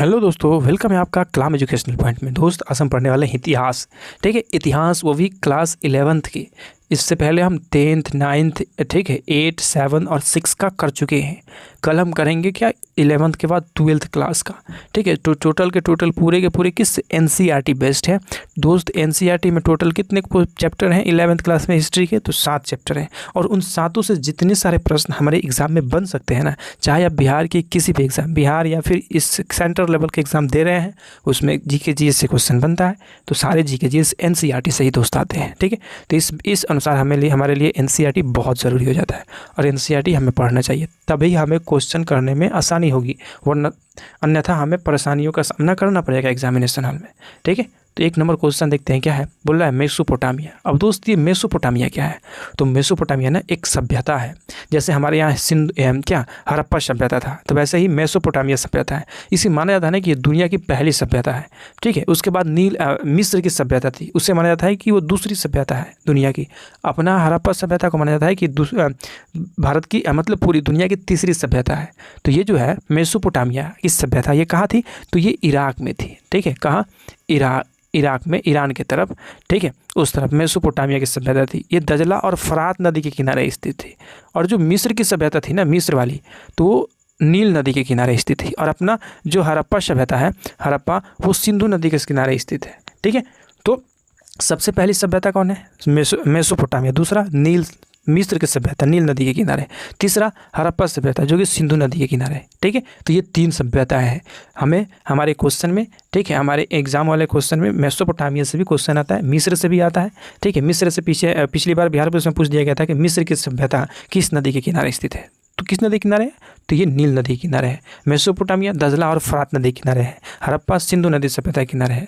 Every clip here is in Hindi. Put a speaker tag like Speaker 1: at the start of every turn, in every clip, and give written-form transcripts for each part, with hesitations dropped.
Speaker 1: हेलो दोस्तों, वेलकम है आपका कलाम एजुकेशनल पॉइंट में। दोस्त आज हम पढ़ने वाले हैं इतिहास। ठीक है, इतिहास वो भी क्लास 11th की। इससे पहले हम 10th 9th ठीक है 8 7 और 6 का कर चुके हैं। कल हम करेंगे क्या 11th के बाद 12th क्लास का। ठीक है, तो टोटल के टोटल पूरे के पूरे किस NCERT बेस्ड है दोस्त। NCERT में टोटल कितने चैप्टर हैं 11th क्लास में हिस्ट्री के? तो 7 चैप्टर हैं और उन 7 से जितने सारे प्रश्न हमारे एग्जाम में बन सकते हैं ना, चाहे आप बिहार के किसी भी एग्जाम, बिहार या फिर इस सेंट्रल लेवल के एग्जाम दे रहे हैं, उसमें GK GS से क्वेश्चन बनता है, तो सारे GK GS NCERT से ही दोस्त आते हैं। ठीक है, तो इस अनुसार हमारे लिए NCERT बहुत ज़रूरी हो जाता है और NCERT हमें पढ़ना चाहिए, तभी हमें क्वेश्चन करने में आसानी होगी, वरना अन्यथा हमें परेशानियों का सामना करना पड़ेगा एग्जामिनेशन हॉल में। ठीक है, तो 1 नंबर क्वेश्चन देखते हैं क्या है। बोल रहा है मेसोपोटामिया। अब दोस्त ये मेसोपोटामिया क्या है? तो मेसोपोटामिया ना एक सभ्यता है। जैसे हमारे यहाँ क्या हड़प्पा सभ्यता था, तो वैसे ही मेसोपोटामिया सभ्यता है। इसे माना जाता है ना कि ये दुनिया की पहली सभ्यता है। ठीक है, उसके बाद मिस्र की सभ्यता थी, उससे माना जाता है कि वो दूसरी सभ्यता है दुनिया की। अपना हड़प्पा सभ्यता को माना जाता है कि भारत की मतलब पूरी दुनिया की तीसरी सभ्यता है। तो ये जो है मेसोपोटामिया की सभ्यता, ये कहाँ थी? तो ये इराक में थी। ठीक है, कहाँ? इराक में, ईरान की तरफ। ठीक है, उस तरफ मेसोपोटामिया की सभ्यता थी। ये दजला और फरात नदी के किनारे स्थित थी। और जो मिस्र की सभ्यता थी ना, मिस्र वाली, तो नील नदी के किनारे स्थित थी। और अपना जो हड़प्पा सभ्यता है, हड़प्पा, वो सिंधु नदी के किनारे स्थित है। ठीक है, तो सबसे पहली सभ्यता कौन है? मेसोपोटामिया। दूसरा मिस्र की सभ्यता नील नदी के किनारे। तीसरा हड़प्पा सभ्यता जो कि सिंधु नदी के किनारे। ठीक है, तो ये 3 सभ्यताएं हैं हमें हमारे क्वेश्चन में। ठीक है, हमारे एग्जाम वाले क्वेश्चन में मेसोपोटामिया से भी क्वेश्चन आता है, मिस्र से भी आता है। ठीक है, मिस्र से पिछली बार बिहार पुलिस में पूछ दिया गया था कि मिस्र की सभ्यता किस नदी के किनारे स्थित है? तो किस नदी के किनारे है? तो ये नील नदी के किनारे है। मेसोपोटामिया दजला और फरात नदी के किनारे है। हड़प्पा सिंधु नदी सभ्यता के किनारे है,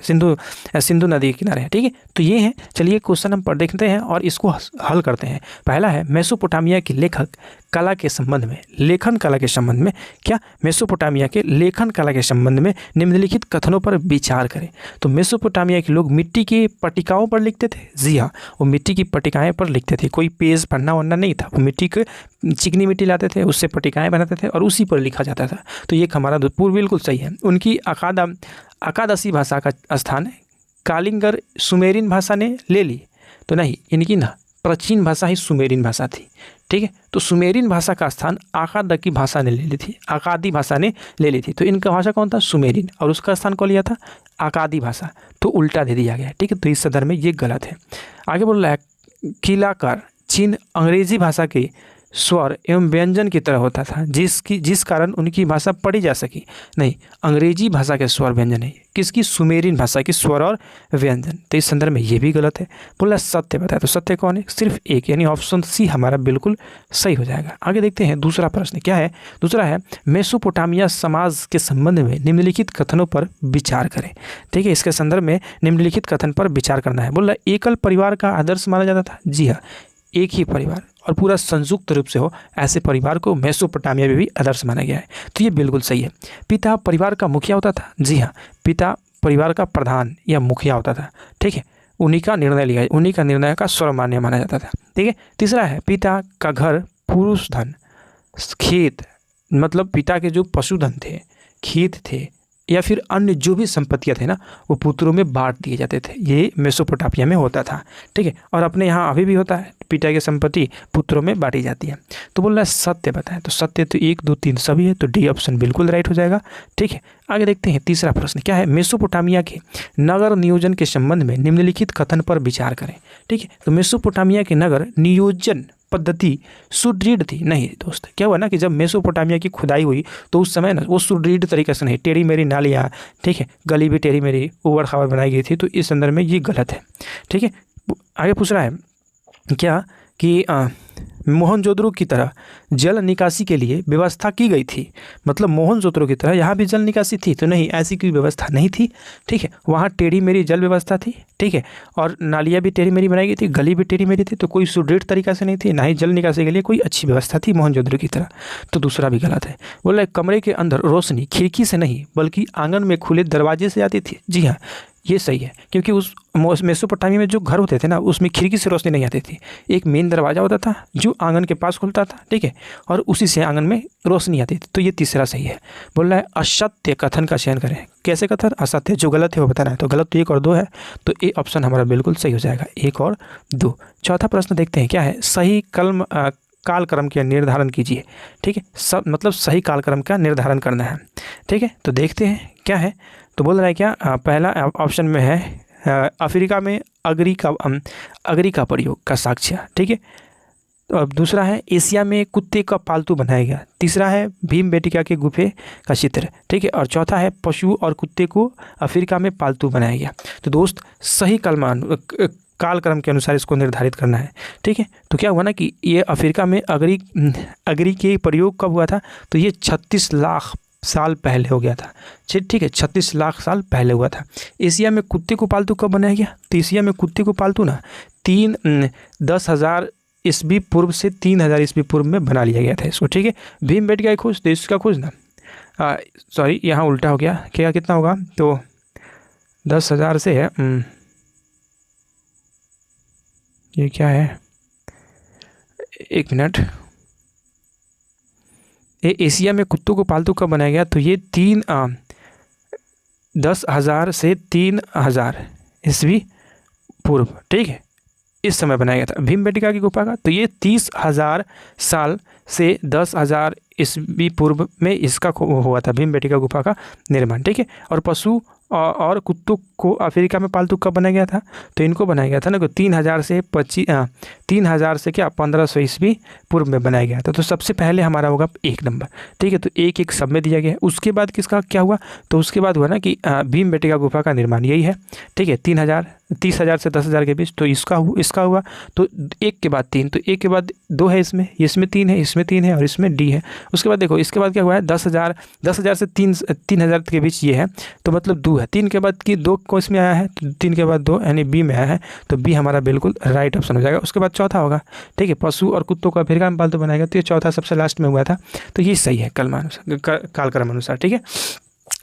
Speaker 1: सिंधु नदी के किनारे है। ठीक है, तो ये है। चलिए क्वेश्चन हम पढ़ देखते हैं और इसको हल करते हैं। पहला है मेसोपोटामिया की लेखन कला के संबंध में, लेखन कला के संबंध में क्या? मेसोपोटामिया के लेखन कला के संबंध में निम्नलिखित कथनों पर विचार करें। तो मेसोपोटामिया के लोग मिट्टी की पट्टिकाओं पर लिखते थे। जी हाँ, वो मिट्टी की पट्टिकाएं पर लिखते थे। कोई पेज पढ़ना वरना नहीं था, वो मिट्टी के चिकनी मिट्टी लाते थे, उससे पट्टिकाएं बनाते थे और उसी पर लिखा जाता था। तो ये हमारा पूर्व बिल्कुल सही है। उनकी अकादसी भाषा का स्थान कालिंगर सुमेरियन भाषा ने ले ली, तो नहीं, इनकी ना प्राचीन भाषा ही सुमेरियन भाषा थी। ठीक है, तो सुमेरियन भाषा का स्थान आकादी भाषा ने ले ली थी, आकादी भाषा ने ले ली थी। तो इनका भाषा कौन था? सुमेरियन, और उसका स्थान कौन लिया था? आकादी भाषा। तो उल्टा दे दिया गया। ठीक है, तो इस संदर्भ में ये गलत है। आगे बोल रहा है किलाकार चिन्ह अंग्रेजी भाषा के स्वर एवं व्यंजन की तरह होता था, जिस कारण उनकी भाषा पढ़ी जा सकी। नहीं, अंग्रेजी भाषा के स्वर व्यंजन है, किसकी? सुमेरियन भाषा की स्वर और व्यंजन। तो इस संदर्भ में ये भी गलत है। बोला सत्य बताया, तो सत्य कौन है? सिर्फ एक, यानी ऑप्शन सी हमारा बिल्कुल सही हो जाएगा। आगे देखते हैं दूसरा प्रश्न क्या है। दूसरा है मेसोपोटामिया समाज के संबंध में निम्नलिखित कथनों पर विचार करें। ठीक है, इसके संदर्भ में निम्नलिखित कथन पर विचार करना है। बोला एकल परिवार का आदर्श माना जाता था। जी हाँ, एक ही परिवार और पूरा संयुक्त रूप से हो, ऐसे परिवार को मेसोपोटामिया में भी आदर्श माना गया है। तो ये बिल्कुल सही है। पिता परिवार का मुखिया होता था। जी हाँ, पिता परिवार का प्रधान या मुखिया होता था। ठीक है, उन्हीं का निर्णय का सर्वमान्य माना जाता था। ठीक है, तीसरा है पिता का घर पुरुष धन खेत, मतलब पिता के जो पशुधन थे, खेत थे या फिर अन्य जो भी संपत्तियां थे ना, वो पुत्रों में बांट दिए जाते थे। ये मेसोपोटामिया में होता था। ठीक है, और अपने यहाँ अभी भी होता है, पिता की संपत्ति पुत्रों में बांटी जाती है। तो बोल रहा है सत्य बताएं। तो सत्य तो 1 2 3 सभी है, तो डी ऑप्शन बिल्कुल राइट हो जाएगा। ठीक है, आगे देखते हैं तीसरा प्रश्न क्या है। मेसोपोटामिया के नगर नियोजन के संबंध में निम्नलिखित कथन पर विचार करें। ठीक है, तो मेसोपोटामिया के नगर नियोजन पद्धति सुदृढ़ थी। नहीं दोस्त, क्या हुआ ना कि जब मेसोपोटामिया की खुदाई हुई तो उस समय ना वो सुदृढ़ तरीके से नहीं, टेढ़ी मेरी नालियाँ, ठीक है, गली भी टेढ़ी मेरी ऊबड़ खाबड़ बनाई गई थी। तो इस संदर्भ में ये गलत है। ठीक है, आगे पूछ रहा है क्या कि मोहनजोदड़ो की तरह जल निकासी के लिए व्यवस्था की गई थी। मतलब मोहनजोदड़ो की तरह यहाँ भी जल निकासी थी? तो नहीं, ऐसी कोई व्यवस्था नहीं थी। ठीक है, वहाँ टेढ़ी मेरी जल व्यवस्था थी। ठीक है, और नालियाँ भी टेढ़ी मेरी बनाई गई थी, गली भी टेढ़ी मेरी थी। तो कोई सुदृढ़ तरीका से नहीं थी, ना ही जल निकासी के लिए कोई अच्छी व्यवस्था थी मोहनजोदड़ो की तरह। तो दूसरा भी गलत है। बोला कमरे के अंदर रोशनी खिड़की से नहीं बल्कि आंगन में खुले दरवाजे से आती थी। जी हाँ, ये सही है, क्योंकि उस मेसोपोटामिया में जो घर होते थे ना, उसमें खिड़की से रोशनी नहीं आती थी, एक मेन दरवाज़ा होता था जो आंगन के पास खुलता था, ठीक है, और उसी से आंगन में रोशनी आती थी। तो ये तीसरा सही है। बोल रहा है असत्य कथन का चयन करें। कैसे कथन? असत्य, जो गलत है वो बताना है। तो गलत तो 1 और 2 है, तो ये ऑप्शन हमारा बिल्कुल सही हो जाएगा, 1 और 2। चौथा प्रश्न देखते हैं क्या है। सही कालक्रम का निर्धारण कीजिए, ठीक है, सब मतलब सही कालक्रम का निर्धारण करना है, ठीक है। तो देखते हैं क्या है। तो बोल रहा है क्या, पहला ऑप्शन में है अफ्रीका में अगरी का प्रयोग का साक्ष्य, ठीक है। तो अब दूसरा है एशिया में कुत्ते का पालतू बनाया गया। तीसरा है भीमबेटका के गुफे का चित्र, ठीक है। और चौथा है पशु और कुत्ते को अफ्रीका में पालतू बनाया गया। तो दोस्त सही कालक्रम के अनुसार इसको निर्धारित करना है, ठीक है। तो क्या हुआ ना कि ये अफ्रीका में अगरी के प्रयोग कब हुआ था? तो ये 36 लाख साल पहले हो गया था, ठीक है, 36 लाख साल पहले हुआ था। एशिया में कुत्ते को पालतू कब बनाया गया? तो एशिया में कुत्ते को पालतू ना 10,000 ईस्वी पूर्व से 3,000 ईस्वी पूर्व में बना लिया गया था इसको, ठीक है। भीमबेटका खोज, तो इसका खोज ना, सॉरी यहाँ उल्टा हो गया, क्या कितना होगा? तो 10,000 से है, ये क्या है, 1 मिनट। ये एशिया में कुत्तों को पालतू कब बनाया गया? तो ये 10,000 से 3,000 ईस्वी पूर्व, ठीक है, इस समय बनाया गया था भीमबेटका की गुफा का। तो ये 30,000 साल से 10,000 ईस्वी पूर्व में इसका हुआ था भीमबेटका गुफा का निर्माण, ठीक है। और पशु और कुत्तों को अफ्रीका में पालतू कब बनाया गया था? तो इनको बनाया गया था ना 3,000 से 1500 ईस्वी पूर्व में बनाया गया था। तो सबसे पहले हमारा होगा 1 नंबर, ठीक है। तो 1-1 सब में दिया गया। उसके बाद किसका क्या हुआ? तो उसके बाद हुआ ना कि भीमबेटका गुफा का निर्माण, यही है, ठीक है। 30,000 से 10,000 के बीच, तो इसका हुआ। तो 1 के बाद 3, तो 1 के बाद 2 है, इसमें 3 है, इसमें 3 है और इसमें डी है। उसके बाद देखो, इसके बाद क्या हुआ है? 10,000 से 3,000 के बीच ये है, तो मतलब 2 है। 3 के बाद की 2 को इसमें आया है, तो 3 के बाद 2 यानी बी में आया है, तो बी हमारा बिल्कुल राइट ऑप्शन हो जाएगा। उसके बाद चौथा होगा, ठीक है, पशु और कुत्तों को अफ्रीका में पालतू बनाएगा, तो ये चौथा सबसे लास्ट में हुआ था, तो ये सही है कालक्रम अनुसार, ठीक है।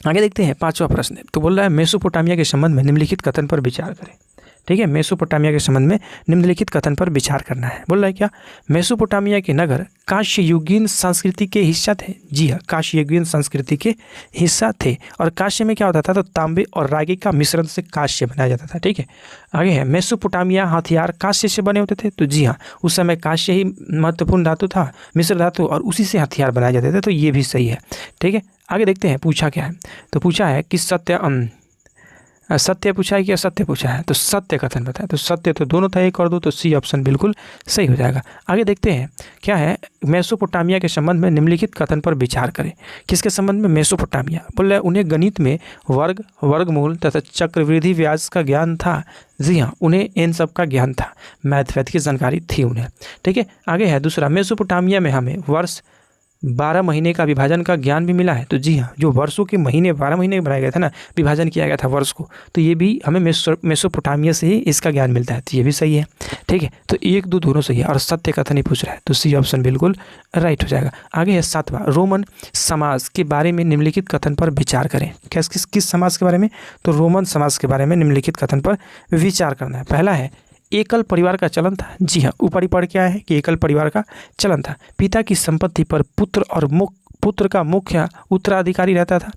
Speaker 1: आगे देखते हैं 5वां प्रश्न। तो बोल रहा है मेसोपोटामिया के संबंध में निम्नलिखित कथन पर विचार करें, ठीक है। मेसोपोटामिया के संबंध में निम्नलिखित कथन पर विचार करना है। बोल रहा है क्या, मेसोपोटामिया के नगर कांस्ययुगीन संस्कृति के हिस्सा थे। जी हाँ, कांस्ययुगीन संस्कृति के हिस्सा थे। और कांस्य में क्या होता था? तो तांबे और रागी का मिश्रण से कांस्य बनाया जाता था, ठीक है। आगे है मेसोपोटामिया हथियार कांस्य से बने होते थे। तो जी हाँ, उस समय कांस्य ही महत्वपूर्ण धातु था, मिश्र धातु, और उसी से हथियार बनाए जाते थे, तो ये भी सही है, ठीक है। आगे देखते हैं पूछा क्या है। तो पूछा है कि सत्य पूछा है कि असत्य पूछा है? तो सत्य कथन बताया। तो सत्य तो दोनों था, 1 और 2, तो सी ऑप्शन बिल्कुल सही हो जाएगा। आगे देखते हैं क्या है। मेसोपोटामिया के संबंध में निम्नलिखित कथन पर विचार करें। किसके संबंध में? मेसोपोटामिया। बोल रहे उन्हें गणित में वर्गमूल तथा चक्रवृद्धि व्यास का ज्ञान था। जी हाँ, उन्हें इन सब का ज्ञान था, मैथमेटिक्स की जानकारी थी उन्हें, ठीक है। आगे है दूसरा, मेसोपोटामिया में हमें वर्ष 12 महीने का विभाजन का ज्ञान भी मिला है। तो जी हाँ, जो वर्षों के महीने 12 महीने बनाया गया था ना, विभाजन किया गया था वर्ष को, तो ये भी हमें मेसोपोटामिया से ही इसका ज्ञान मिलता है, तो ये भी सही है, ठीक है। तो 1, 2 दोनों सही है, और सत्य कथन ही पूछ रहा है, तो सी ऑप्शन बिल्कुल राइट हो जाएगा। आगे है 7वां, रोमन समाज के बारे में निम्नलिखित कथन पर विचार करें। किस समाज के बारे में? तो रोमन समाज के बारे में निम्नलिखित कथन पर विचार करना है। पहला है एकल परिवार का चलन था। जी हाँ, ऊपर ही पढ़ के आए हैं कि एकल परिवार का चलन था। पिता की संपत्ति पर पुत्र का मुख्य उत्तराधिकारी रहता था।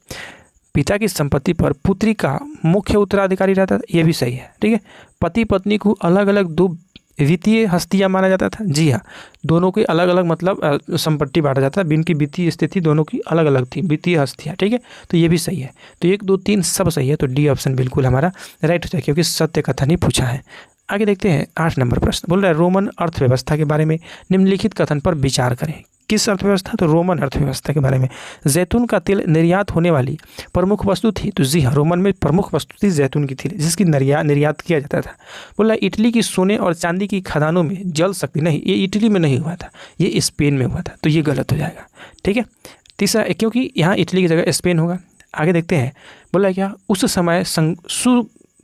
Speaker 1: पिता की संपत्ति पर पुत्री का मुख्य उत्तराधिकारी रहता था, ये भी सही है, ठीक है। पति पत्नी को अलग अलग 2 वित्तीय हस्तियाँ माना जाता था। जी हाँ, दोनों की अलग अलग मतलब संपत्ति बांटा जाता था, इनकी वित्तीय स्थिति दोनों की अलग अलग थी, वित्तीय हस्तियाँ, ठीक है। तो ये भी सही है। तो 1, 2, 3 सब सही है, तो डी ऑप्शन बिल्कुल हमारा राइट हो जाए, क्योंकि सत्य कथन ही पूछा है। आगे देखते हैं 8 नंबर प्रश्न। बोल रहा है रोमन अर्थव्यवस्था के बारे में निम्नलिखित कथन पर विचार करें। किस अर्थव्यवस्था? तो रोमन अर्थव्यवस्था के बारे में। जैतून का तेल निर्यात होने वाली प्रमुख वस्तु थी। तो जी हाँ, रोमन में प्रमुख वस्तु थी जैतून की तेल, जिसकी निर्यात किया जाता था। बोला इटली की सोने और चांदी की खदानों में जल शक्ति, नहीं, ये इटली में नहीं हुआ था, ये स्पेन में हुआ था, तो ये गलत हो जाएगा, ठीक है। तीसरा, क्योंकि यहाँ इटली की जगह स्पेन होगा। आगे देखते हैं, बोला क्या उस समय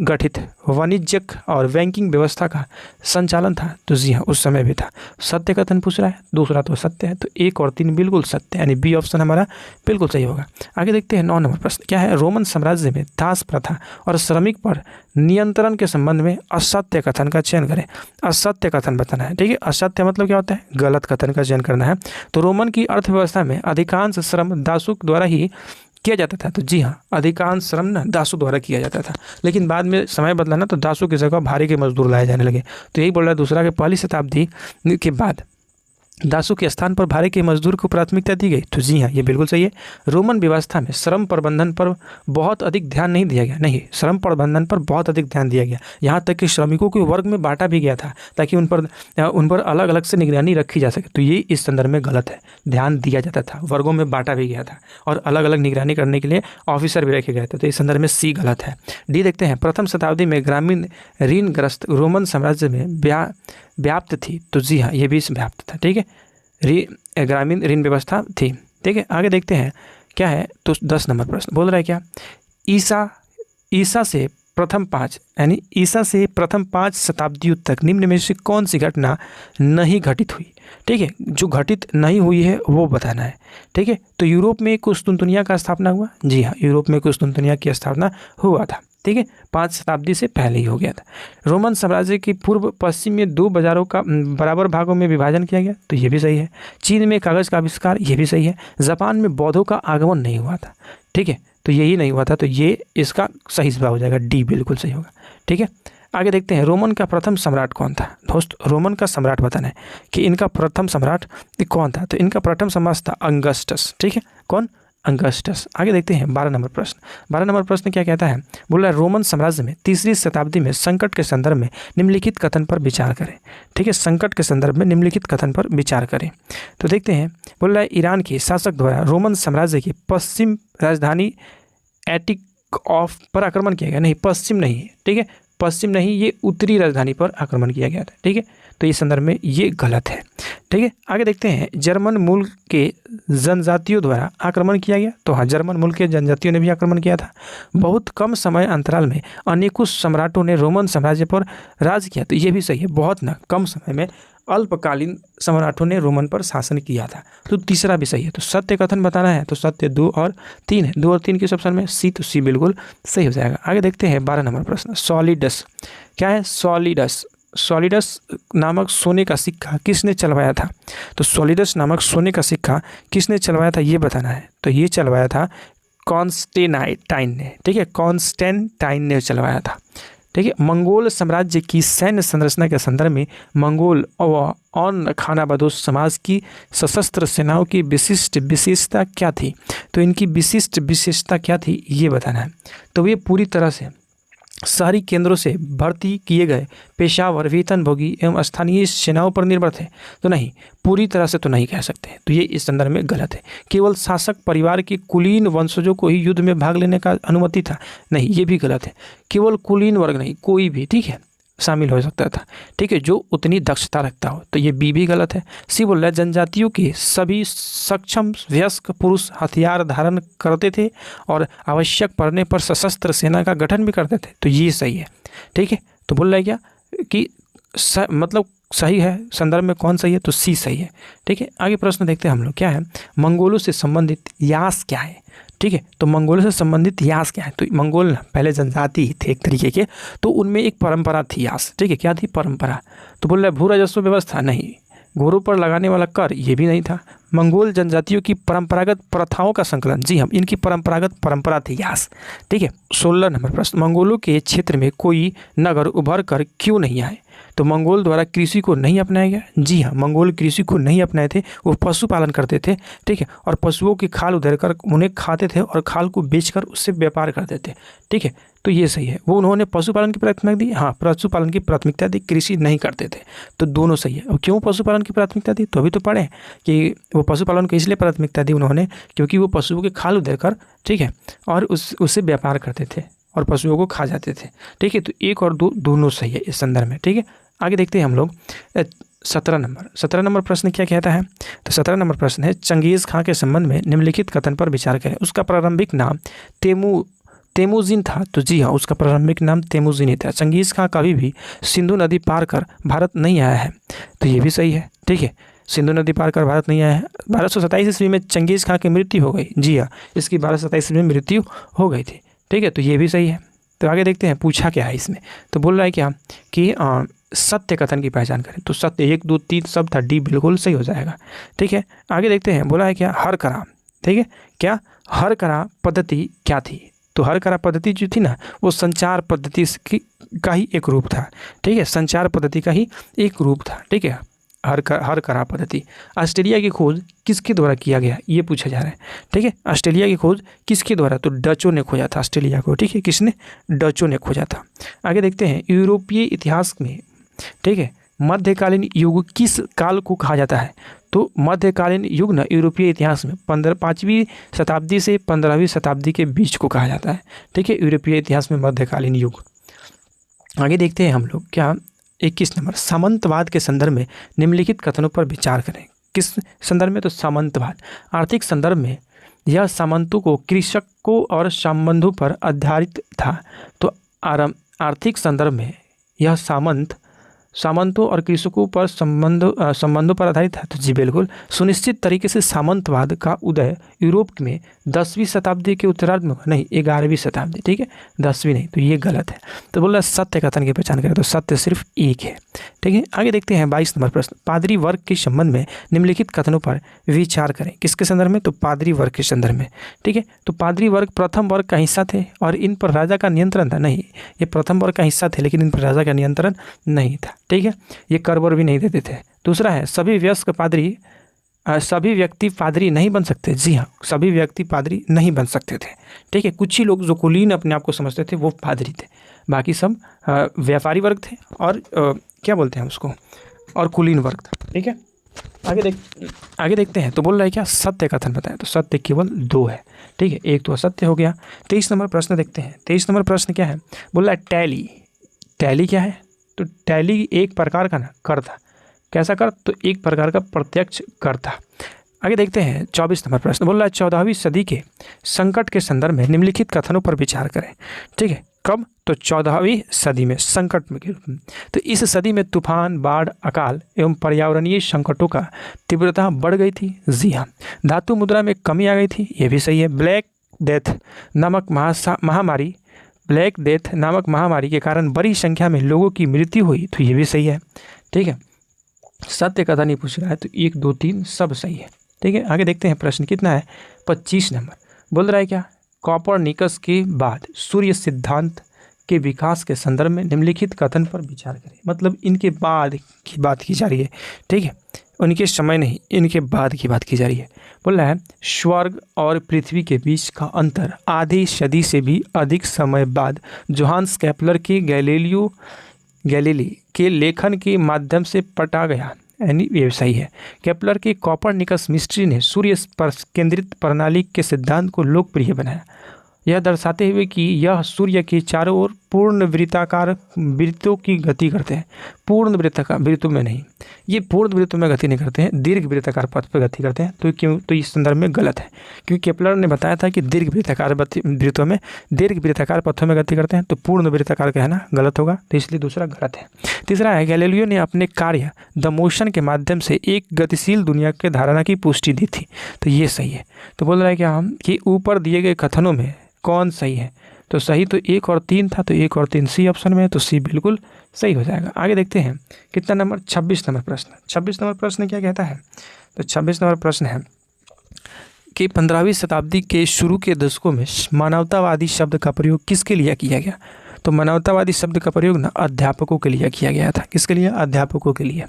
Speaker 1: गठित वाणिज्यिक और बैंकिंग व्यवस्था का संचालन था? तो जी हाँ, उस समय भी था। सत्य कथन पूछ रहा है, दूसरा तो सत्य है, तो 1 और 3 बिल्कुल सत्य, यानी बी ऑप्शन हमारा बिल्कुल सही होगा। आगे देखते हैं 9 नंबर प्रश्न क्या है? रोमन साम्राज्य में दास प्रथा और श्रमिक पर नियंत्रण के संबंध में असत्य कथन का चयन करें। असत्य कथन बताना है, ठीक है। असत्य मतलब क्या होता है? गलत कथन का चयन करना है। तो रोमन की अर्थव्यवस्था में अधिकांश श्रम दासों द्वारा ही किया जाता था। तो जी हाँ, अधिकांश श्रम ना दासों द्वारा किया जाता था, लेकिन बाद में समय बदला ना, तो दासों की जगह भारी के मजदूर लाए जाने लगे। तो यही बोल रहा है दूसरा कि पहली शताब्दी के बाद दासों के स्थान पर भारे के मजदूर को प्राथमिकता दी गई। तो जी हाँ, ये बिल्कुल सही है। रोमन व्यवस्था में श्रम प्रबंधन पर बहुत अधिक ध्यान नहीं दिया गया। नहीं, श्रम प्रबंधन पर बहुत अधिक ध्यान दिया गया, यहाँ तक कि श्रमिकों को वर्ग में बांटा भी गया था, ताकि उन पर अलग अलग से निगरानी रखी जा सके। तो ये इस संदर्भ में गलत है। ध्यान दिया जाता था, वर्गों में बांटा भी गया था, और अलग अलग निगरानी करने के लिए ऑफिसर भी रखे गए थे। तो इस संदर्भ में सी गलत है। डी देखते हैं, प्रथम शताब्दी में ग्रामीण ऋणग्रस्त रोमन साम्राज्य में व्याप्त थी। तो जी हाँ, ये भी व्याप्त था, ठीक है। ग्रामीण ऋण व्यवस्था थी, ठीक है। आगे देखते हैं क्या है? तो 10 नंबर प्रश्न बोल रहा है क्या? ईसा से प्रथम 5 यानी ईसा से प्रथम 5 शताब्दियों तक निम्न में से कौन सी घटना नहीं घटित हुई? ठीक है, जो घटित नहीं हुई है वो बताना है, ठीक है। तो यूरोप में कुस्तुनतुनिया का स्थापना हुआ। जी हाँ, यूरोप में कुस्तुनतुनिया की स्थापना हुआ था, ठीक है, 5 शताब्दी से पहले ही हो गया था। रोमन साम्राज्य की पूर्व पश्चिम में 2 बाजारों का बराबर भागों में विभाजन किया गया। तो ये भी सही है। चीन में कागज़ का आविष्कार, ये भी सही है। जापान में बौद्धों का आगमन नहीं हुआ था, ठीक है, तो यही नहीं हुआ था। तो ये इसका सही जवाब हो जाएगा, डी बिल्कुल सही होगा, ठीक है। आगे देखते हैं, रोमन का प्रथम सम्राट कौन था? दोस्त, रोमन का सम्राट बताना है कि इनका प्रथम सम्राट कौन था। तो इनका प्रथम सम्राट था अंगस्टस, ठीक है। कौन? अंगस्टस। आगे देखते हैं 12 नंबर प्रश्न। 12 नंबर प्रश्न क्या कहता है? बोल रहा है रोमन साम्राज्य में 3री शताब्दी में संकट के संदर्भ में निम्नलिखित कथन पर विचार करें, ठीक है। संकट के संदर्भ में निम्नलिखित कथन पर विचार करें। तो देखते हैं, बोल रहा है ईरान के शासक द्वारा रोमन साम्राज्य की पश्चिम राजधानी एटिक ऑफ पर आक्रमण किया गया। नहीं, पश्चिम नहीं है, ठीक है, पश्चिम नहीं, ये उत्तरी राजधानी पर आक्रमण किया गया था, ठीक है। तो इस संदर्भ में ये गलत है, ठीक है। आगे देखते हैं, जर्मन मूल के जनजातियों द्वारा आक्रमण किया गया। तो हाँ, जर्मन मूल के जनजातियों ने भी आक्रमण किया था। बहुत कम समय अंतराल में अनेकों सम्राटों ने रोमन साम्राज्य पर राज किया। तो ये भी सही है, बहुत ना कम समय में अल्पकालीन सम्राटों ने रोमन पर शासन किया था। तो तीसरा भी सही है। तो सत्य कथन बताना है, तो सत्य 2 और 3 है। 2 और 3 किस ऑप्शन में? सी, तो सी बिल्कुल सही हो जाएगा। आगे देखते हैं 12 नंबर प्रश्न। सॉलिडस क्या है? सॉलिडस। सॉलिडस नामक सोने का सिक्का किसने चलवाया था? तो सॉलिडस नामक सोने का सिक्का किसने चलवाया था, ये बताना है। तो ये चलवाया था कॉन्स्टेंटाइन ने, ठीक है, कॉन्स्टेंटाइन ने चलवाया था, ठीक है। मंगोल साम्राज्य की सैन्य संरचना के संदर्भ में मंगोल और खानाबदोश समाज की सशस्त्र सेनाओं की विशिष्ट विशेषता क्या थी? तो इनकी विशिष्ट विशेषता क्या थी, ये बताना है। तो ये पूरी तरह से शहरी केंद्रों से भर्ती किए गए पेशावर वेतनभोगी एवं स्थानीय सेनाओं पर निर्भर थे। तो नहीं, पूरी तरह से तो नहीं कह सकते। तो ये इस संदर्भ में गलत है। केवल शासक परिवार के कुलीन वंशजों को ही युद्ध में भाग लेने का अनुमति था। नहीं, ये भी गलत है। केवल कुलीन वर्ग नहीं, कोई भी, ठीक है, शामिल हो सकता था, ठीक है, जो उतनी दक्षता रखता हो। तो ये बी भी गलत है। सी बोल रहा है जनजातियों के सभी सक्षम वयस्क पुरुष हथियार धारण करते थे और आवश्यक पड़ने पर सशस्त्र सेना का गठन भी करते थे। तो ये सही है, ठीक है। तो बोल रहा है क्या कि मतलब सही है, संदर्भ में कौन सही है? तो सी सही है, ठीक है। आगे प्रश्न देखते हैं हम लोग, क्या है? मंगोलों से संबंधित यास क्या है, ठीक है। तो मंगोलों से संबंधित यास क्या है? तो मंगोल पहले जनजाति थे एक तरीके के, तो उनमें एक परंपरा थी यास, ठीक है। क्या थी परंपरा? तो बोल रहा है भू राजस्व व्यवस्था, नहीं। घोड़ों पर लगाने वाला कर, ये भी नहीं था। मंगोल जनजातियों की परंपरागत प्रथाओं का संकलन, जी हम, इनकी परंपरागत परंपरा थी यास, ठीक है। 16 नंबर प्रश्न, मंगोलों के क्षेत्र में कोई नगर उभर कर क्यों नहीं आए? तो मंगोल द्वारा कृषि को नहीं अपनाया गया। जी हाँ, मंगोल कृषि को नहीं अपनाए थे, वो पशुपालन करते थे, ठीक है, और पशुओं की खाल उधेड़ कर उन्हें खाते थे और खाल को बेचकर उससे व्यापार करते थे, ठीक है। तो ये सही है, वो उन्होंने पशुपालन की प्राथमिकता दी। हाँ, पशुपालन की प्राथमिकता दी, कृषि नहीं करते थे। तो दोनों सही है। और क्यों पशुपालन की प्राथमिकता दी? तो अभी तो पढ़े कि वो पशुपालन को इसलिए प्राथमिकता दी उन्होंने क्योंकि वो पशुओं की खाल उधेड़ कर, ठीक है, और उससे व्यापार करते थे और पशुओं को खा जाते थे, ठीक है। तो 1 और 2 दोनों सही है इस संदर्भ में, ठीक है। आगे देखते हैं हम लोग 17 नंबर प्रश्न क्या कहता है? तो 17 नंबर प्रश्न है, चंगेज़ खां के संबंध में निम्नलिखित कथन पर विचार करें। उसका प्रारंभिक नाम तेमुजिन था? तो जी हाँ, उसका प्रारंभिक नाम तेमुजिन ही था। चंगेज़ खां कभी भी सिंधु नदी पार कर भारत नहीं आया है, तो ये भी सही है। ठीक है, सिंधु नदी पार कर भारत नहीं आया है। 1227 ईस्वी में चंगेज़ खां की मृत्यु हो गई। जी हाँ, इसकी 1227 ईस्वी में मृत्यु हो गई थी। ठीक है, तो ये भी सही है। तो आगे देखते हैं पूछा क्या है इसमें। तो बोल रहा है क्या कि सत्य कथन की पहचान करें। तो सत्य 1 2 3 सब था, डी बिल्कुल सही हो जाएगा। ठीक है, आगे देखते हैं। बोला है क्या हर करा। ठीक है, क्या हर करा पद्धति क्या थी? तो हर करा पद्धति जो थी ना, वो संचार पद्धति का ही एक रूप था। ठीक है, संचार पद्धति का ही एक रूप था। ठीक है, हर करा पद्धति। ऑस्ट्रेलिया की खोज किसके द्वारा किया गया, ये पूछा जा रहा है। ठीक है, ऑस्ट्रेलिया की खोज किसके द्वारा? तो डचों ने खोजा था ऑस्ट्रेलिया को। ठीक है, किसने? डचों ने खोजा था। आगे देखते हैं। यूरोपीय इतिहास में, ठीक है, मध्यकालीन युग किस काल को कहा जाता है? तो मध्यकालीन युग ना यूरोपीय इतिहास में 5वीं शताब्दी से 15वीं शताब्दी के बीच को कहा जाता है। ठीक है, यूरोपीय इतिहास में मध्यकालीन युग। आगे देखते हैं हम लोग क्या 21 नंबर। सामंतवाद के संदर्भ में निम्नलिखित कथनों पर विचार करें। किस संदर्भ में? तो सामंतवाद। आर्थिक संदर्भ में यह सामंतों को कृषकों और संबंधों पर आधारित था। तो आर्थिक संदर्भ में यह सामंतों और कृषकों पर संबंधों पर आधारित है। तो जी बिल्कुल। सुनिश्चित तरीके से सामंतवाद का उदय यूरोप में 10वीं शताब्दी के उत्तरार्ध में, नहीं 11वीं शताब्दी। ठीक है, 10वीं नहीं, तो ये गलत है। तो बोल रहा है सत्य कथन की पहचान करें। तो सत्य सिर्फ एक है। ठीक है, आगे देखते हैं 22 नंबर प्रश्न। पादरी वर्ग के संबंध में निम्नलिखित कथनों पर विचार करें। किसके संदर्भ में? तो पादरी वर्ग के संदर्भ में। ठीक है, तो पादरी वर्ग प्रथम वर्ग का हिस्सा थे और इन पर राजा का नियंत्रण था। नहीं, ये प्रथम वर्ग का हिस्सा थे लेकिन इन पर राजा का नियंत्रण नहीं था। ठीक है, ये कर वर भी नहीं देते थे। दूसरा है सभी व्यक्ति पादरी नहीं बन सकते। जी हाँ, सभी व्यक्ति पादरी नहीं बन सकते थे। ठीक है, कुछ ही लोग जो कुलीन अपने आप को समझते थे वो पादरी थे, बाकी सब व्यापारी वर्ग थे और क्या बोलते हैं उसको, और कुलीन वर्ग था। ठीक है, आगे देखते हैं। तो बोल रहा है क्या सत्य कथन बताएं। तो सत्य केवल 2 है। ठीक है, एक तो असत्य हो गया। 23 नंबर प्रश्न देखते हैं। 23 नंबर प्रश्न क्या है? बोल रहा है टैली क्या है? तो टैली एक प्रकार का ना कर था। कैसा कर? तो एक प्रकार का प्रत्यक्ष कर था। आगे देखते हैं 24 नंबर प्रश्न। बोल रहा है 14वीं सदी के संकट के संदर्भ में निम्नलिखित कथनों पर विचार करें। ठीक है, कब? तो 14वीं सदी में संकट में के रूप में। तो इस सदी में तूफान, बाढ़, अकाल एवं पर्यावरणीय संकटों का तीव्रता बढ़ गई थी। जी हाँ। धातु मुद्रा में कमी आ गई थी। ये भी सही है। ब्लैक डेथ नामक महामारी के कारण बड़ी संख्या में लोगों की मृत्यु हुई। तो ये भी सही है। ठीक है, सत्य कथन नहीं पूछ रहा है, तो 1 2 3 सब सही है। ठीक है, आगे देखते हैं प्रश्न कितना है? 25 नंबर। बोल रहा है क्या कोपरनिकस के बाद सूर्य सिद्धांत के विकास के संदर्भ में निम्नलिखित कथन पर विचार करें। मतलब इनके बाद की बात की जा रही है। ठीक है, उनके समय नहीं, इनके बाद की बात की जा रही है। बोल रहा है स्वर्ग और पृथ्वी के बीच का अंतर आधी सदी से भी अधिक समय बाद जोहान्स केपलर के गैलीली के लेखन के माध्यम से पटा गया। यानी ये सही है। केपलर के कोपरनिकस मिस्ट्री ने सूर्य पर केंद्रित प्रणाली के सिद्धांत को लोकप्रिय बनाया, यह दर्शाते हुए कि यह सूर्य के चारों ओर पूर्ण वृत्ताकार वृत्तों की गति करते हैं। पूर्ण वृत्ताकार वृत्तों में नहीं, ये पूर्ण वृत्तों में गति नहीं करते हैं, दीर्घ वृत्ताकार पथ पर गति करते हैं। तो क्यों? तो इस संदर्भ में गलत है, क्योंकि केपलर ने बताया था कि दीर्घ वृत्ताकार पथों में गति करते हैं। तो पूर्ण वृत्ताकार कहना गलत होगा, तो इसलिए दूसरा गलत है। तीसरा है गैलीलियो ने अपने कार्य द मोशन के माध्यम से एक गतिशील दुनिया के धारणा की पुष्टि दी थी। तो ये सही है। तो बोल रहा है क्या हम कि ऊपर दिए गए कथनों में कौन सही है? तो सही तो 1 और 3 था, तो 1 और 3 सी ऑप्शन में है, तो सी बिल्कुल सही हो जाएगा। आगे देखते हैं कितना नंबर? 26 नंबर प्रश्न। 26 नंबर प्रश्न क्या कहता है? तो 26 नंबर प्रश्न है कि 15वीं शताब्दी के शुरू के दशकों में मानवतावादी शब्द का प्रयोग किसके लिए किया गया? तो मानवतावादी शब्द का प्रयोग ना अध्यापकों के लिए किया गया था। किसके लिए? अध्यापकों के लिए।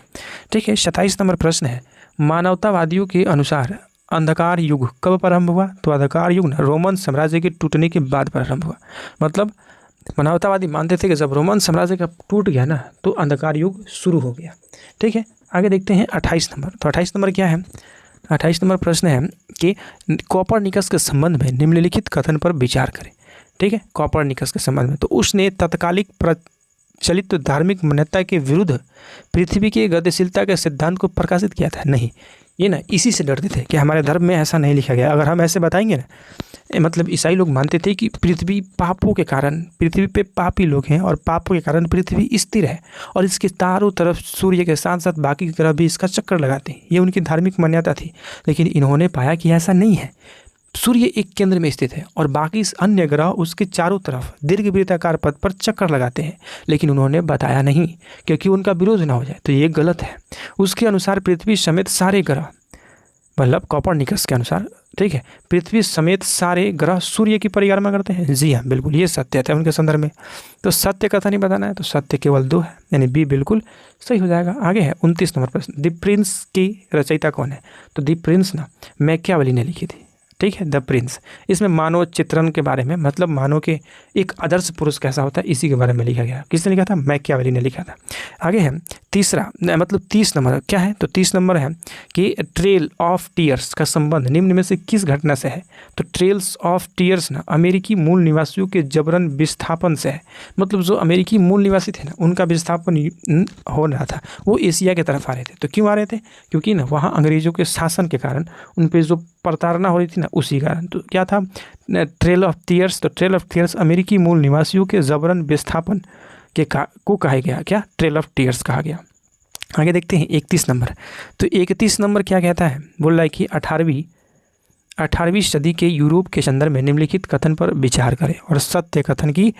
Speaker 1: ठीक है, 27 नंबर प्रश्न है मानवतावादियों के अनुसार अंधकार युग कब प्रारंभ हुआ? तो अंधकार युग ना रोमन साम्राज्य के टूटने के बाद प्रारंभ हुआ। मतलब मानवतावादी मानते थे कि जब रोमन साम्राज्य का टूट गया ना, तो अंधकार युग शुरू हो गया। ठीक है, आगे देखते हैं 28 नंबर। तो 28 नंबर क्या है? 28 नंबर प्रश्न है कि कोपरनिकस के संबंध में निम्नलिखित कथन पर विचार करें। ठीक है, कोपरनिकस के संबंध में तो उसने तत्कालिक प्रचलित धार्मिक मान्यता के विरुद्ध पृथ्वी की गतिशीलता के सिद्धांत को प्रकाशित किया था। नहीं, ये ना इसी से डरते थे कि हमारे धर्म में ऐसा नहीं लिखा गया। अगर हम ऐसे बताएंगे ना, मतलब ईसाई लोग मानते थे कि पृथ्वी पापों के कारण, पृथ्वी पे पापी लोग हैं और पापों के कारण पृथ्वी स्थिर है और इसके चारों तरफ सूर्य के साथ साथ बाकी की तरफ भी इसका चक्कर लगाते हैं। ये उनकी धार्मिक मान्यता थी। लेकिन इन्होंने पाया कि ऐसा नहीं है, सूर्य एक केंद्र में स्थित है और बाकी अन्य ग्रह उसके चारों तरफ दीर्घवृत्ताकार पथ पर चक्कर लगाते हैं। लेकिन उन्होंने बताया नहीं क्योंकि उनका विरोध ना हो जाए, तो ये गलत है। उसके अनुसार पृथ्वी समेत सारे ग्रह, मतलब कोपरनिकस के अनुसार, ठीक है, पृथ्वी समेत सारे ग्रह सूर्य की परिक्रमा करते हैं। जी हाँ, बिल्कुल ये सत्य है उनके संदर्भ में। तो सत्य कथन नहीं बताना है, तो सत्य केवल 2 है, यानी बी बिल्कुल सही हो जाएगा। आगे है 29 नंबर प्रश्न, द प्रिंस की रचयिता कौन है? तो द प्रिंस ना मैकियावेली ने लिखी थी, ठीक है, द प्रिंस। इसमें मानव चित्रण के बारे में, मतलब मानव के एक आदर्श पुरुष कैसा होता है, इसी के बारे में लिखा गया। किसने लिखा था? मैकियावेली ने लिखा था। आगे है तीसरा, मतलब 30 नंबर क्या है? तो 30 नंबर है कि ट्रेल ऑफ टीयर्स का संबंध निम्न में से किस घटना से है? तो ट्रेल्स ऑफ टीयर्स ना अमेरिकी मूल निवासियों के जबरन विस्थापन से है। मतलब जो अमेरिकी मूल निवासी थे ना, उनका विस्थापन हो रहा था, वो एशिया की तरफ आ रहे थे। तो क्यों आ रहे थे? क्योंकि ना वहाँ अंग्रेजों के शासन के कारण उन पर जो प्रताड़ना हो रही थी ना, उसी कारण। तो क्या था ट्रेल ऑफ टीयर्स? तो ट्रेल ऑफ टीयर्स अमेरिकी मूल निवासियों के जबरन विस्थापन के को कहा गया, क्या? ट्रेल ऑफ टीयर्स कहा गया। आगे देखते हैं 31 नंबर। तो 31 नंबर क्या कहता है? बोल रहा है कि 18वीं सदी के यूरोप के संदर्भ में निम्नलिखित कथन पर विचार करें और सत्य कथन की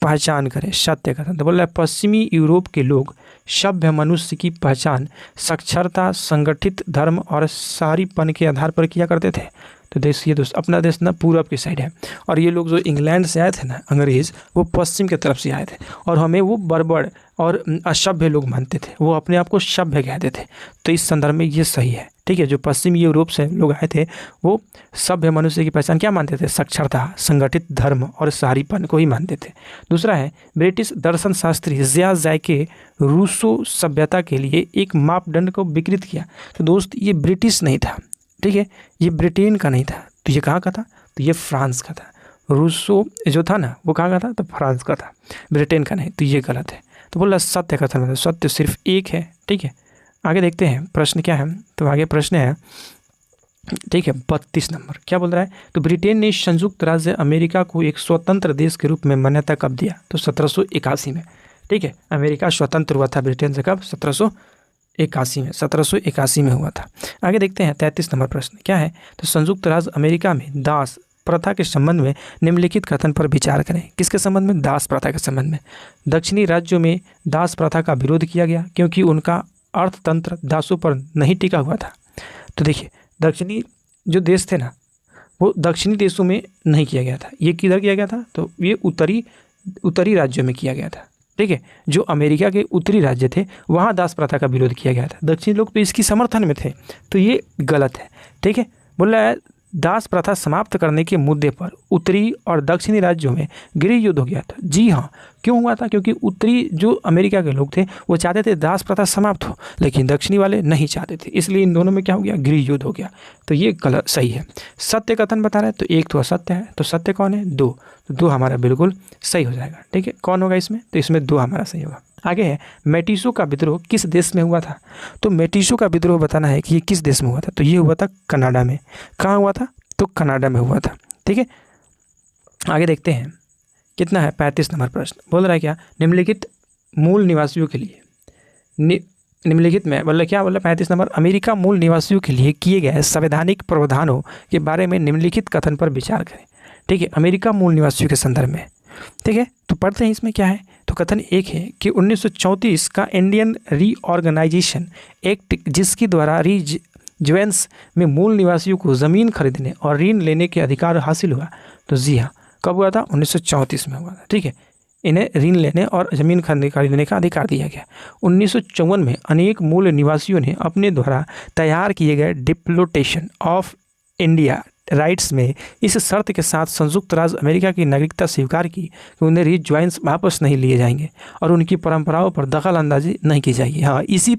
Speaker 1: पहचान करें। सत्य कथन तो बोल रहा है पश्चिमी यूरोप के लोग सभ्य मनुष्य की पहचान साक्षरता, संगठित धर्म और शहरीपन के आधार पर किया करते थे। तो देखिए दोस्त, अपना देश ना पूरब की साइड है और ये लोग जो इंग्लैंड से आए थे ना अंग्रेज़, वो पश्चिम की तरफ से आए थे और हमें वो बर्बर और असभ्य लोग मानते थे, वो अपने आप को सभ्य कहते थे। तो इस संदर्भ में ये सही है, ठीक है। जो पश्चिमी यूरोप से लोग आए थे वो सभ्य मनुष्य की पहचान क्या मानते थे? साक्षरता, संगठित धर्म और शहरीपन को ही मानते थे। दूसरा है ब्रिटिश दर्शन शास्त्री ज़ायके रूसो सभ्यता के लिए एक मापदंड को विकृत किया। तो दोस्त ये ब्रिटिश नहीं था, ठीक है, ये ब्रिटेन का नहीं था। तो ये कहाँ का था? तो ये फ्रांस का था। रूसो जो था ना वो कहाँ का था? तो फ्रांस का था, ब्रिटेन का नहीं। तो ये गलत है। तो बोला सत्य कथन मतलब सत्य सिर्फ एक है, ठीक है। आगे देखते हैं प्रश्न क्या है। तो आगे प्रश्न है, ठीक है, 32 नंबर क्या बोल रहा है? तो ब्रिटेन ने संयुक्त राज्य अमेरिका को एक स्वतंत्र देश के रूप में मान्यता कब दिया? तो 1781 में, ठीक है। अमेरिका स्वतंत्र हुआ था ब्रिटेन से कब? 1781 में हुआ था। आगे देखते हैं 33 नंबर प्रश्न क्या है? तो संयुक्त राज्य अमेरिका में दास प्रथा के संबंध में निम्नलिखित कथन पर विचार करें। किसके संबंध में? दास प्रथा के संबंध में। दक्षिणी राज्यों में दास प्रथा का विरोध किया गया क्योंकि उनका अर्थतंत्र दासों पर नहीं टिका हुआ था। तो देखिए दक्षिणी जो देश थे ना वो दक्षिणी देशों में नहीं किया गया था, ये किधर किया गया था? तो ये उत्तरी राज्यों में किया गया था, ठीक है। जो अमेरिका के उत्तरी राज्य थे वहाँ दास प्रथा का विरोध किया गया था। दक्षिणी लोग तो इसकी समर्थन में थे, तो ये गलत है, ठीक है। बोल रहा है दास प्रथा समाप्त करने के मुद्दे पर उत्तरी और दक्षिणी राज्यों में गृह युद्ध हो गया था। जी हाँ, क्यों हुआ था? क्योंकि उत्तरी जो अमेरिका के लोग थे वो चाहते थे दास प्रथा समाप्त हो, लेकिन दक्षिणी वाले नहीं चाहते थे, इसलिए इन दोनों में क्या हो गया? गृह युद्ध हो गया। तो ये गलत सही है। सत्य कथन बता रहे हैं तो एक तो असत्य है, तो सत्य कौन है? 2। तो 2 हमारा बिल्कुल सही हो जाएगा, ठीक है। कौन होगा इसमें? तो इसमें 2 हमारा सही होगा। आगे है मेटिसो का विद्रोह किस देश में हुआ था? तो मेटिसो का विद्रोह बताना है कि ये किस देश में हुआ था? तो ये हुआ था कनाडा में। कहाँ हुआ था? तो कनाडा में हुआ था, ठीक है। आगे देखते हैं कितना है 35 नंबर प्रश्न बोल रहा है क्या? निम्नलिखित मूल निवासियों के लिए निम्नलिखित में बोला क्या? बोला 35 नंबर अमेरिका मूल निवासियों के लिए किए गए संवैधानिक प्रावधानों के बारे में निम्नलिखित कथन पर विचार करें, ठीक है। अमेरिका मूल निवासियों के संदर्भ में, ठीक है। तो पढ़ते हैं इसमें क्या है। तो कथन 1 है कि 1934 का इंडियन रीऑर्गेनाइजेशन एक्ट जिसके द्वारा रीजवेंस में मूल निवासियों को ज़मीन खरीदने और ऋण लेने के अधिकार हासिल हुआ। तो जी हाँ, कब हुआ था? 1934 में हुआ था, ठीक है। इन्हें ऋण लेने और ज़मीन खरीदने का अधिकार दिया गया। 1954 में अनेक मूल निवासियों ने अपने द्वारा तैयार किए गए डिप्लोटेशन ऑफ इंडिया राइट्स में इस शर्त के साथ संयुक्त राज्य अमेरिका की नागरिकता स्वीकार की कि उन्हें रीजॉइंस वापस नहीं लिए जाएंगे और उनकी परंपराओं पर दखल अंदाजी नहीं की जाएगी। हाँ, इसी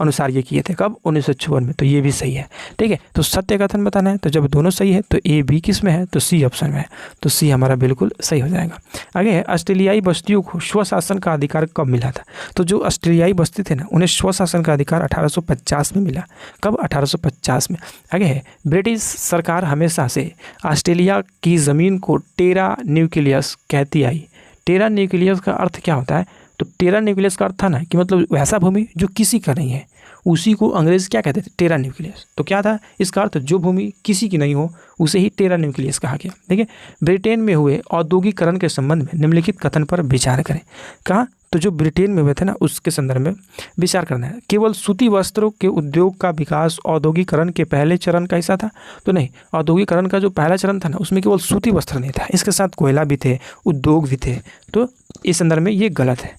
Speaker 1: अनुसार ये किए थे, कब? 1956 में। तो ये भी सही है, ठीक है। तो सत्य कथन बताना है, तो जब दोनों सही है तो ए बी किस में है? तो सी ऑप्शन में है। तो सी हमारा बिल्कुल सही हो जाएगा। आगे है, ऑस्ट्रेलियाई बस्तियों को स्वशासन का अधिकार कब मिला था? तो जो ऑस्ट्रेलियाई बस्ती थे ना, उन्हें स्वशासन का अधिकार 1850 में मिला। कब? 1850 में। आगे है, ब्रिटिश सरकार हमेशा से ऑस्ट्रेलिया की ज़मीन को टेरा न्यूक्लियस कहती आई। टेरा न्यूक्लियस का अर्थ क्या होता है? तो टेरा न्यूक्लियस का अर्थ था ना कि मतलब वैसा भूमि जो किसी का नहीं है, उसी को अंग्रेज क्या कहते थे? टेरा न्यूक्लियस। तो क्या था इसका अर्थ? जो भूमि किसी की नहीं हो उसे ही टेरा न्यूक्लियस कहा गया। देखिए, ब्रिटेन में हुए औद्योगिकरण के संबंध में निम्नलिखित कथन पर विचार करें। कहाँ? तो जो ब्रिटेन में हुए थे ना, उसके संदर्भ में विचार करना है। केवल सूती वस्त्रों के उद्योग का विकास औद्योगिकरण के पहले चरण का हिस्सा था? तो नहीं, औद्योगिकरण का जो पहला चरण था ना, उसमें केवल सूती वस्त्र नहीं था, इसके साथ कोयला भी थे, उद्योग भी थे। तो इस संदर्भ में ये गलत है।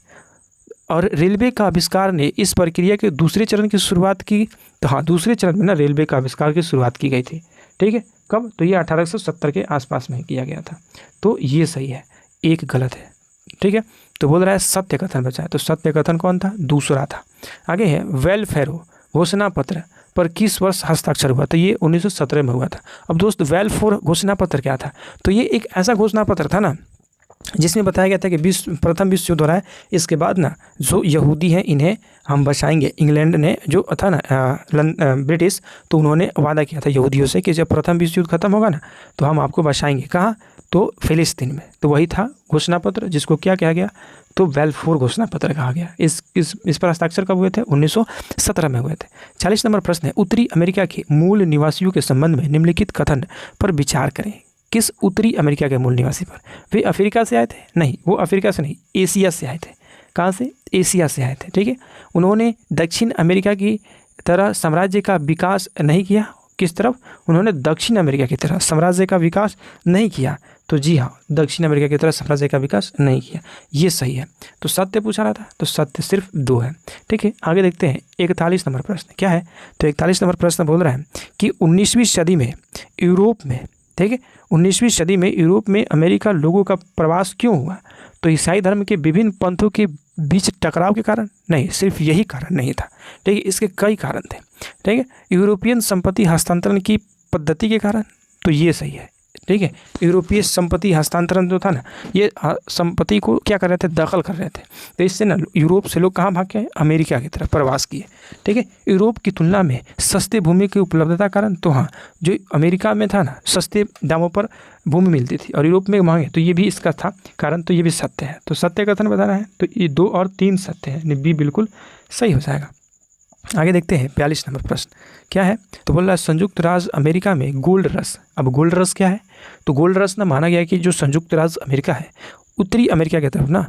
Speaker 1: और रेलवे का आविष्कार ने इस प्रक्रिया के दूसरे चरण की शुरुआत की। तो हाँ, दूसरे चरण में ना रेलवे का आविष्कार की शुरुआत की गई थी, ठीक है। कब? तो ये 1870 के आसपास में किया गया था। तो ये सही है, एक गलत है, ठीक है। तो बोल रहा है सत्य कथन बचा है, तो सत्य कथन कौन था? दूसरा था। आगे है, वेलफेरो घोषणा पत्र पर किस वर्ष हस्ताक्षर हुआ? तो ये 1917 में हुआ था। अब दोस्त, वेलफेयर घोषणा पत्र क्या था? तो ये एक ऐसा घोषणा पत्र था ना जिसमें बताया गया था कि प्रथम विश्व युद्ध हो रहा है, इसके बाद ना जो यहूदी हैं इन्हें हम बचाएंगे। इंग्लैंड ने जो था ना ब्रिटिश, तो उन्होंने वादा किया था यहूदियों से कि जब प्रथम विश्व युद्ध खत्म होगा ना तो हम आपको बचाएंगे। कहाँ? तो फिलिस्तीन में। तो वही था घोषणा पत्र जिसको क्या कहा गया? तो वेलफेयर घोषणा पत्र कहा गया। इस पर हस्ताक्षर कब हुए थे? 1917 में हुए थे। 40 नंबर प्रश्न है, उत्तरी अमेरिका के मूल निवासियों के संबंध में निम्नलिखित कथन पर विचार करें। किस उत्तरी अमेरिका के मूल निवासी पर? वे अफ्रीका से आए थे? नहीं, वो अफ्रीका से नहीं, एशिया से आए थे। कहाँ से? एशिया से आए थे, ठीक है। उन्होंने दक्षिण अमेरिका की तरह साम्राज्य का विकास नहीं किया। किस तरफ? उन्होंने दक्षिण अमेरिका की तरह साम्राज्य का विकास नहीं किया। तो जी हाँ, दक्षिण अमेरिका की तरह साम्राज्य का विकास नहीं किया, ये सही है। तो सत्य पूछा रहा था, तो सत्य सिर्फ 2 है, ठीक है। आगे देखते हैं 41 नंबर प्रश्न क्या है? तो 41 नंबर प्रश्न बोल रहा है कि 19वीं सदी में यूरोप में, ठीक है, 19वीं सदी में यूरोप में अमेरिका लोगों का प्रवास क्यों हुआ? तो ईसाई धर्म के विभिन्न पंथों के बीच टकराव के कारण? नहीं, सिर्फ यही कारण नहीं था, ठीक है, इसके कई कारण थे, ठीक है। यूरोपियन संपत्ति हस्तांतरण की पद्धति के कारण? तो ये सही है, ठीक है। यूरोपीय संपत्ति हस्तांतरण जो था ना, ये संपत्ति को क्या कर रहे थे? दखल कर रहे थे। तो इससे ना यूरोप से लोग कहाँ भाग के आए? अमेरिका की तरफ प्रवास किए, ठीक है। यूरोप की तुलना में सस्ते भूमि की उपलब्धता कारण? तो हाँ, जो अमेरिका में था ना सस्ते दामों पर भूमि मिलती थी और यूरोप में महंगे, तो ये भी इसका था कारण। तो ये भी सत्य है। तो सत्य कथन बताना है, तो ये 2 और 3 सत्य है, बी बिल्कुल सही हो जाएगा। आगे देखते हैं 42 नंबर प्रश्न क्या है? तो बोल रहा है संयुक्त राज्य अमेरिका में गोल्ड रश। अब गोल्ड रश क्या है? तो गोल्ड रश ना माना गया कि जो संयुक्त राज्य अमेरिका है, उत्तरी अमेरिका की तरफ ना,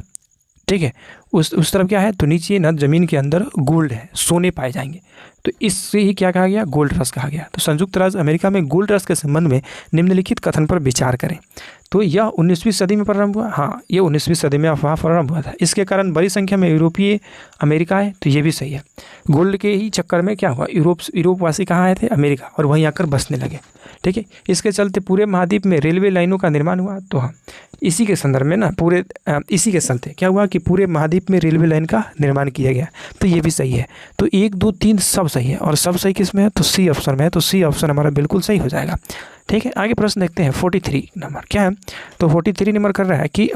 Speaker 1: ठीक है, उस तरफ क्या है? तो नीचे ना ज़मीन के अंदर गोल्ड है, सोने पाए जाएंगे। तो इससे ही क्या कहा गया? गोल्ड रश कहा गया। तो संयुक्त राज्य अमेरिका में गोल्ड रश के संबंध में निम्नलिखित कथन पर विचार करें। तो यह 19वीं सदी में प्रारंभ हुआ। हाँ, ये 19वीं सदी में अफवाह प्रारंभ हुआ था। इसके कारण बड़ी संख्या में यूरोपीय अमेरिका है, तो ये भी सही है। गोल्ड के ही चक्कर में क्या हुआ? यूरोपवासी कहाँ आए थे? अमेरिका, और वहीं आकर बसने लगे, ठीक है। इसके चलते पूरे महाद्वीप में रेलवे लाइनों का निर्माण हुआ। तो हाँ, इसी के संदर्भ में ना इसी के चलते क्या हुआ कि पूरे महाद्वीप में रेलवे लाइन का निर्माण किया गया। तो ये भी सही है। तो 1, 2, 3 सब सही है, और सब सही किस में है? तो सी ऑप्शन में है। तो सी ऑप्शन हमारा बिल्कुल सही हो जाएगा, ठीक है। आगे प्रश्न देखते हैं 43 नंबर क्या है? तो 43 नंबर कर रहा है कि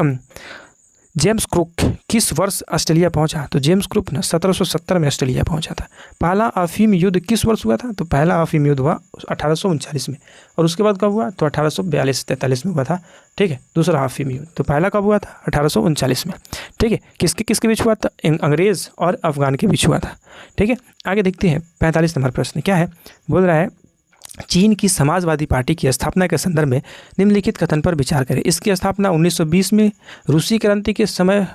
Speaker 1: जेम्स कुक किस वर्ष ऑस्ट्रेलिया पहुंचा? तो जेम्स कुक ना 1770 में ऑस्ट्रेलिया पहुंचा था। पहला अफीम युद्ध किस वर्ष हुआ था? तो पहला अफीम युद्ध हुआ 1839 में, और उसके बाद कब हुआ? तो 1842-43 में हुआ था, ठीक है। दूसरा अफीम युद्ध तो पहला कब हुआ था? 1839 में, ठीक है। किसके बीच हुआ था? अंग्रेज़ और अफगान के बीच हुआ था, ठीक है। आगे देखते हैं 45 नंबर प्रश्न क्या है? बोल रहा है चीन की समाजवादी पार्टी की स्थापना के संदर्भ में निम्नलिखित कथन पर विचार करें। इसकी स्थापना 1920 में रूसी क्रांति के समय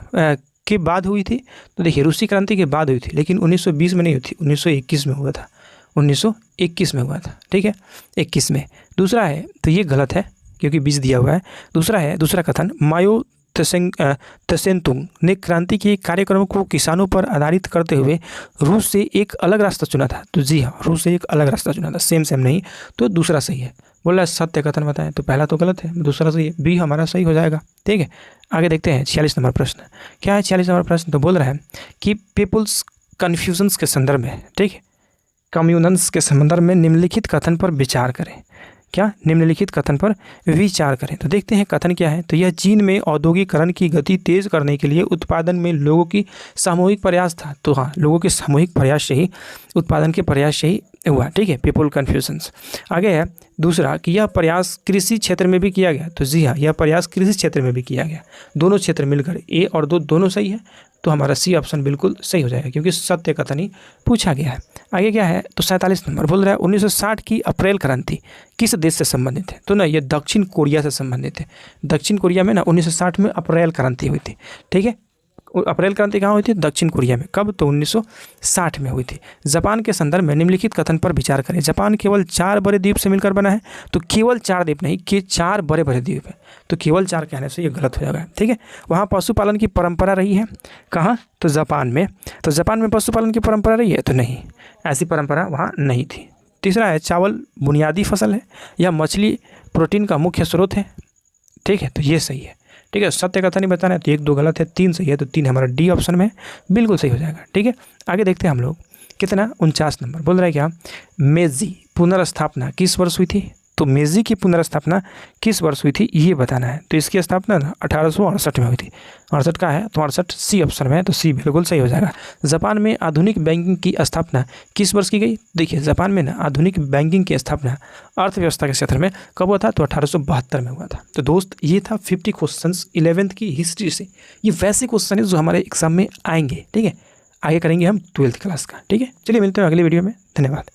Speaker 1: के बाद हुई थी। तो देखिए, रूसी क्रांति के बाद हुई थी, लेकिन 1920 में नहीं हुई थी, 1921 में हुआ था, 1921 में हुआ था, ठीक है, 21 में। दूसरा है, तो ये गलत है क्योंकि 20 दिया हुआ है। दूसरा कथन, माओ त्से-तुंग ने क्रांति के कार्यक्रम को किसानों पर आधारित करते हुए रूस से एक अलग रास्ता चुना था। तो जी हाँ, रूस से एक अलग रास्ता चुना था, सेम नहीं, तो दूसरा सही है। बोल रहा है सत्य कथन बताएं, तो पहला तो गलत है, दूसरा सही है, बी हमारा सही हो जाएगा। ठीक है, आगे देखते हैं 46 नंबर प्रश्न। क्या है 46 नंबर प्रश्न? तो बोल रहा है कि पीपुल्स कन्फ्यूजन्स के संदर्भ में, ठीक है, कम्युनन्स के संदर्भ में निम्नलिखित कथन पर विचार करें। क्या? निम्नलिखित कथन पर विचार करें। तो देखते हैं कथन क्या है। तो यह चीन में औद्योगिकरण की गति तेज करने के लिए उत्पादन में लोगों की सामूहिक प्रयास था। तो हाँ, लोगों के सामूहिक प्रयास से ही, उत्पादन के प्रयास से ही हुआ। ठीक है, पीपल कन्फ्यूजन्स। आगे है दूसरा कि यह प्रयास कृषि क्षेत्र में भी किया गया। तो जी हाँ, यह प्रयास कृषि क्षेत्र में भी किया गया। दोनों क्षेत्र मिलकर, ए और दो दोनों सही है, तो हमारा सी ऑप्शन बिल्कुल सही हो जाएगा, क्योंकि सत्य कथन ही पूछा गया है। आगे क्या है? तो 47 नंबर बोल रहा है 1960 की अप्रैल क्रांति किस देश से संबंधित है? तो ना, ये दक्षिण कोरिया से संबंधित है। दक्षिण कोरिया में ना 1960 में अप्रैल क्रांति हुई थी। ठीक है, अप्रैल क्रांति कहाँ हुई थी? दक्षिण कोरिया में। कब? तो 1960 में हुई थी। जापान के संदर्भ में निम्नलिखित कथन पर विचार करें। जापान केवल 4 बड़े द्वीप से मिलकर बना है। तो केवल 4 द्वीप नहीं, कि 4 बड़े बड़े द्वीप है, तो केवल 4 कहने से ये गलत हो जाएगा। ठीक है, वहाँ पशुपालन की परंपरा रही है। कहाँ? तो जापान में। तो जापान में पशुपालन की परंपरा रही है? तो नहीं, ऐसी परंपरा वहाँ नहीं थी। तीसरा है चावल बुनियादी फसल है या मछली प्रोटीन का मुख्य स्रोत है। ठीक है, तो ये सही है। ठीक है, सत्य कथन नहीं बताना है, तो 1 2 गलत है, 3 सही है, तो 3 हमारा डी ऑप्शन में बिल्कुल सही हो जाएगा। ठीक है, आगे देखते हैं हम लोग। कितना? 49 नंबर बोल रहा है क्या? मेजी पुनर्स्थापना किस वर्ष हुई थी? तो मेजी की पुनर्स्थापना किस वर्ष हुई थी ये बताना है। तो इसकी स्थापना ना 1868 में हुई थी। 68 का है, तो 68 सी ऑप्शन में है, तो सी बिल्कुल सही हो जाएगा। जापान में आधुनिक बैंकिंग की स्थापना किस वर्ष की गई? देखिए, जापान में ना आधुनिक बैंकिंग की स्थापना अर्थव्यवस्था के क्षेत्र में कब हुआ था? तो 1872 में हुआ था। तो दोस्त, ये था 50 क्वेश्चन 11th की हिस्ट्री से। ये वैसे क्वेश्चन है जो हमारे एग्जाम में आएंगे। ठीक है, आगे करेंगे हम 12th क्लास का। ठीक है, चलिए मिलते हैं अगली वीडियो में। धन्यवाद।